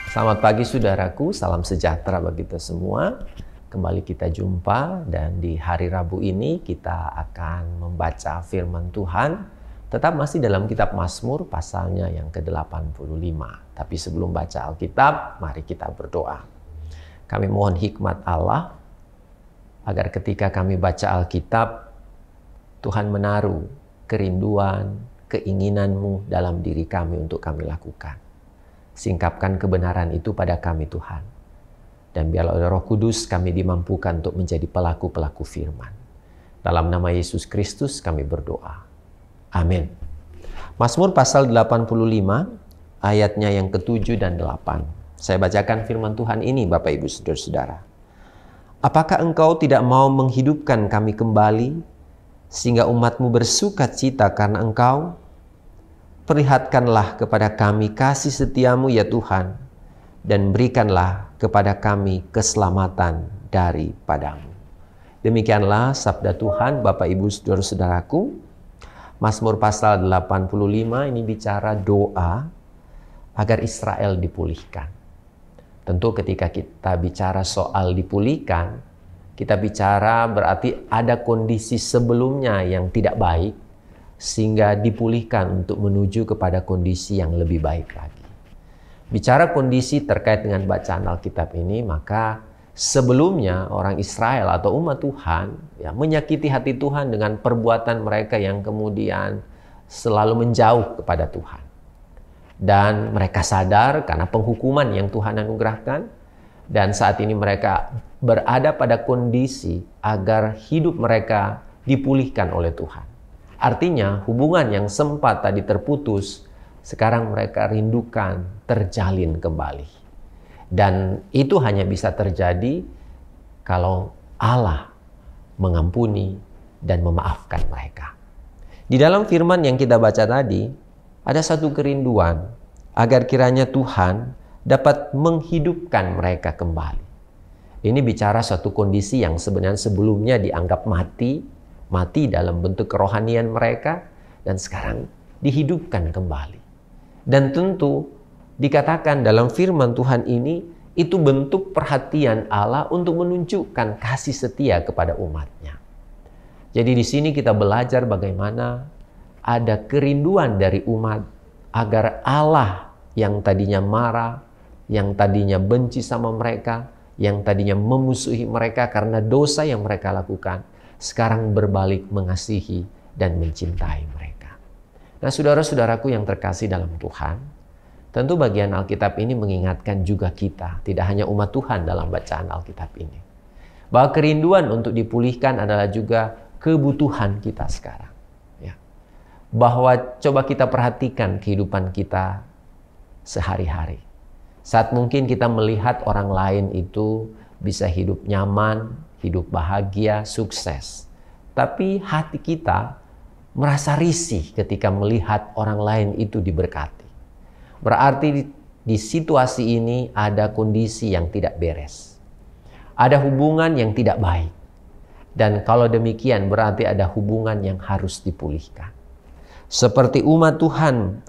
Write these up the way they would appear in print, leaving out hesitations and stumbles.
Selamat pagi saudaraku, salam sejahtera bagi kita semua. Kembali kita jumpa dan di hari Rabu ini kita akan membaca firman Tuhan. Tetap masih dalam kitab Mazmur pasalnya yang ke-85. Tapi sebelum baca Alkitab, mari kita berdoa. Kami mohon hikmat Allah agar ketika kami baca Alkitab, Tuhan menaruh kerinduan, keinginanmu dalam diri kami untuk kami lakukan. Singkapkan kebenaran itu pada kami Tuhan. Dan biarlah oleh Roh Kudus kami dimampukan untuk menjadi pelaku-pelaku firman. Dalam nama Yesus Kristus kami berdoa. Amin. Mazmur pasal 85 ayatnya yang ke-7 dan 8. Saya bacakan firman Tuhan ini Bapak Ibu Saudara-saudara. Apakah engkau tidak mau menghidupkan kami kembali sehingga umatmu bersuka cita karena engkau? Perlihatkanlah kepada kami kasih setiamu ya Tuhan, dan berikanlah kepada kami keselamatan daripadamu. Demikianlah sabda Tuhan Bapak Ibu Saudara-saudaraku. Mazmur pasal 85 ini bicara doa agar Israel dipulihkan. Tentu ketika kita bicara soal dipulihkan, kita bicara berarti ada kondisi sebelumnya yang tidak baik, sehingga dipulihkan untuk menuju kepada kondisi yang lebih baik lagi. Bicara kondisi terkait dengan bacaan Alkitab ini, maka sebelumnya orang Israel atau umat Tuhan menyakiti hati Tuhan dengan perbuatan mereka yang kemudian selalu menjauh kepada Tuhan. Dan mereka sadar karena penghukuman yang Tuhan anugerahkan, dan saat ini mereka berada pada kondisi agar hidup mereka dipulihkan oleh Tuhan. Artinya hubungan yang sempat tadi terputus, sekarang mereka rindukan terjalin kembali. Dan itu hanya bisa terjadi kalau Allah mengampuni dan memaafkan mereka. Di dalam firman yang kita baca tadi, ada satu kerinduan agar kiranya Tuhan dapat menghidupkan mereka kembali. Ini bicara suatu kondisi yang sebenarnya sebelumnya dianggap mati dalam bentuk kerohanian mereka, dan sekarang dihidupkan kembali. Dan tentu dikatakan dalam firman Tuhan ini, itu bentuk perhatian Allah untuk menunjukkan kasih setia kepada umatnya. Jadi di sini kita belajar bagaimana ada kerinduan dari umat agar Allah yang tadinya marah, yang tadinya benci sama mereka, yang tadinya memusuhi mereka karena dosa yang mereka lakukan, sekarang berbalik mengasihi dan mencintai mereka. Nah, saudara-saudaraku yang terkasih dalam Tuhan, tentu bagian Alkitab ini mengingatkan juga kita, tidak hanya umat Tuhan dalam bacaan Alkitab ini, bahwa kerinduan untuk dipulihkan adalah juga kebutuhan kita sekarang. Bahwa coba kita perhatikan kehidupan kita sehari-hari. Saat mungkin kita melihat orang lain itu bisa hidup nyaman, hidup bahagia, sukses. Tapi hati kita merasa risih ketika melihat orang lain itu diberkati. Berarti di situasi ini ada kondisi yang tidak beres. Ada hubungan yang tidak baik. Dan kalau demikian berarti ada hubungan yang harus dipulihkan. Seperti umat Tuhan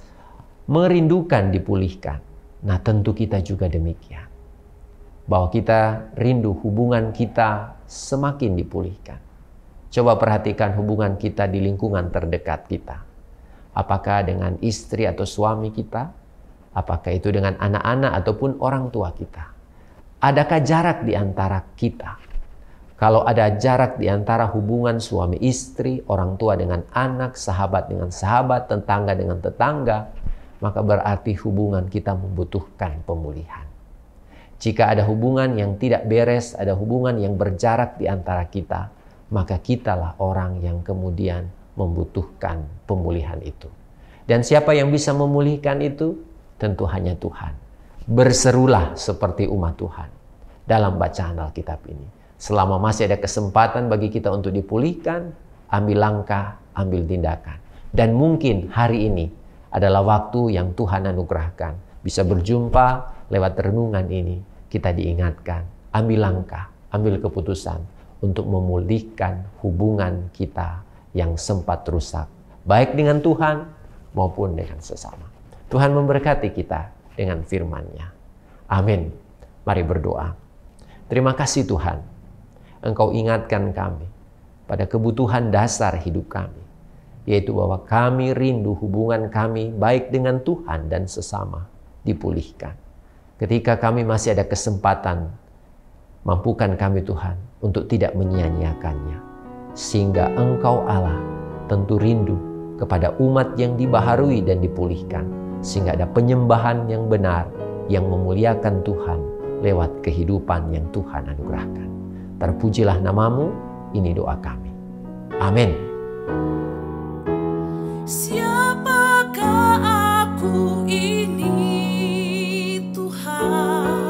merindukan dipulihkan. Nah, tentu kita juga demikian. Bahwa kita rindu hubungan kita semakin dipulihkan. Coba perhatikan hubungan kita di lingkungan terdekat kita. Apakah dengan istri atau suami kita? Apakah itu dengan anak-anak ataupun orang tua kita? Adakah jarak di antara kita? Kalau ada jarak di antara hubungan suami istri, orang tua dengan anak, sahabat dengan sahabat, tetangga dengan tetangga, maka berarti hubungan kita membutuhkan pemulihan. Jika ada hubungan yang tidak beres, ada hubungan yang berjarak di antara kita, maka kitalah orang yang kemudian membutuhkan pemulihan itu. Dan siapa yang bisa memulihkan itu? Tentu hanya Tuhan. Berserulah seperti umat Tuhan dalam bacaan Alkitab ini. Selama masih ada kesempatan bagi kita untuk dipulihkan, ambil langkah, ambil tindakan. Dan mungkin hari ini adalah waktu yang Tuhan anugerahkan. Bisa berjumpa lewat renungan ini. Kita diingatkan, ambil langkah, ambil keputusan untuk memulihkan hubungan kita yang sempat rusak, baik dengan Tuhan maupun dengan sesama. Tuhan memberkati kita dengan firman-Nya. Amin. Mari berdoa. Terima kasih Tuhan, Engkau ingatkan kami pada kebutuhan dasar hidup kami, yaitu bahwa kami rindu hubungan kami baik dengan Tuhan dan sesama dipulihkan. Ketika kami masih ada kesempatan, mampukan kami Tuhan untuk tidak menyia-nyiakannya, sehingga Engkau Allah tentu rindu kepada umat yang dibaharui dan dipulihkan, sehingga ada penyembahan yang benar yang memuliakan Tuhan lewat kehidupan yang Tuhan anugerahkan. Terpujilah nama-Mu, ini doa kami. Amin. Siapakah aku ini Tuhan?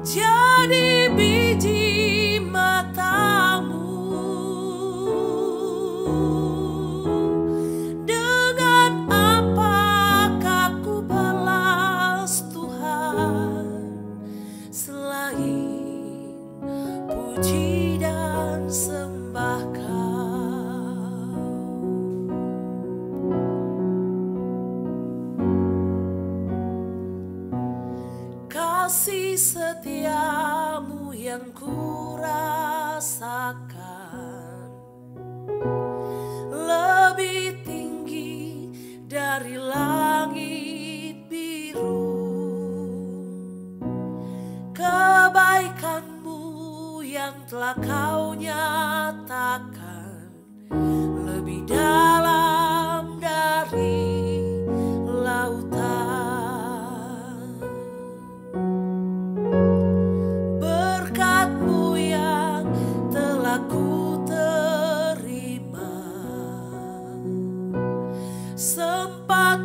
Jadi biji mata-Mu. Dengan apakah ku balas Tuhan selain puji dan sembah Kau? Kasih setia-Mu yang ku rasakan lebih tinggi dari langit biru. Kebaikan-Mu yang telah Kau nyatakan lebih dalam dari lautan. Berkat-Mu yang telah ku terima sempat